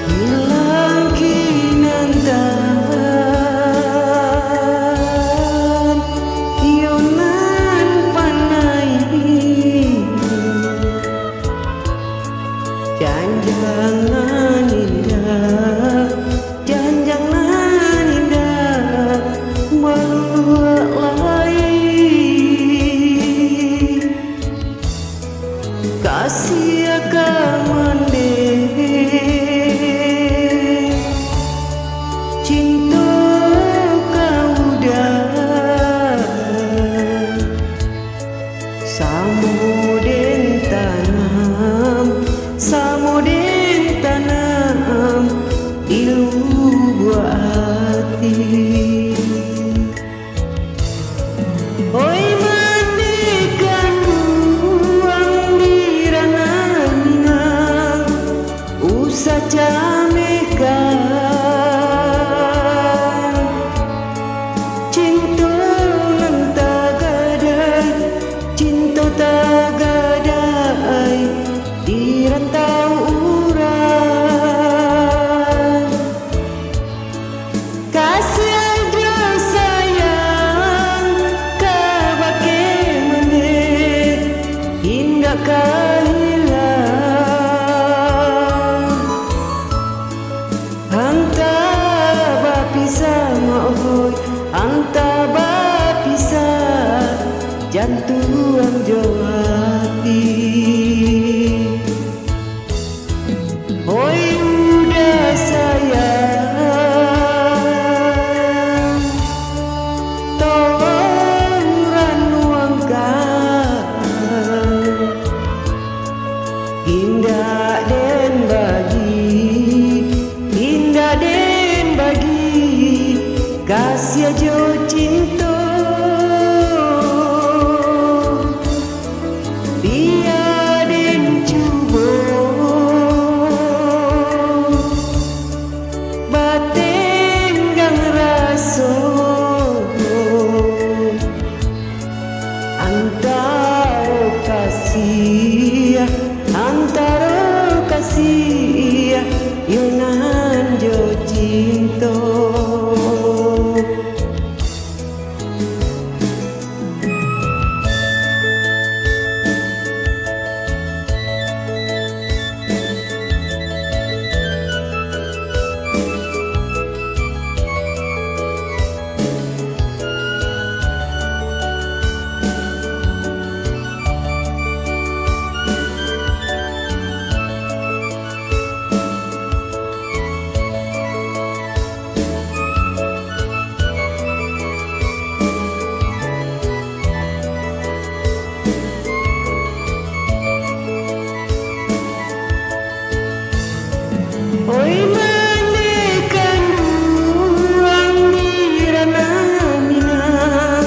hilang kinantan ionan panai janjangan indah janjangan indah melai kasih akan cinta kau dah samuden tanam ilu buah hati oi mandikan buang di ranah Minang usah camekan cinta nan tagadai cinta tagadai di rantau urang kasih aja sayang kabake meneh hingga kahilang anta bapisah maoy anta bapisah jantuan jawati oi udah sayang tolong ranuangkan indah den bagi kasih aja cinta biar den cuba batenggang rasa antara kasih yunan jo cinta oi mandikan buang di ranah Minang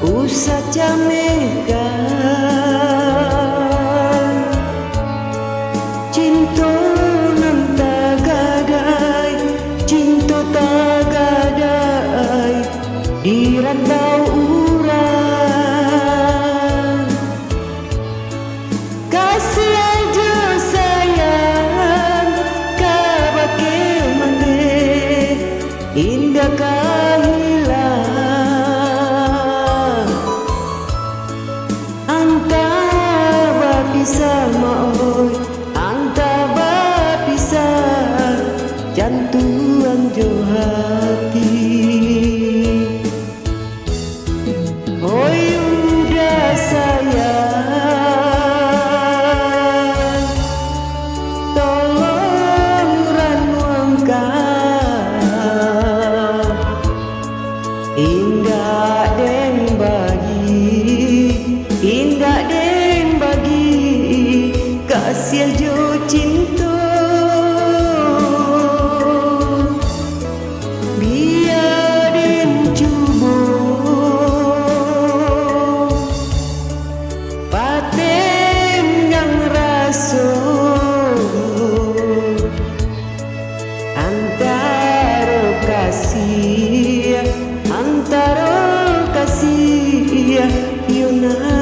usah camekan cinta nan tagadai cinta tagadai di rantau urang kasih aja sayang kabake maneh indah kahilang anta bapisah maoy anta bapisah jantuan jo hati oi udah sayang tolong ranuangkan indah den bagi kasih jo cinta biar den cuba patenggang rasa antara kasih Yuna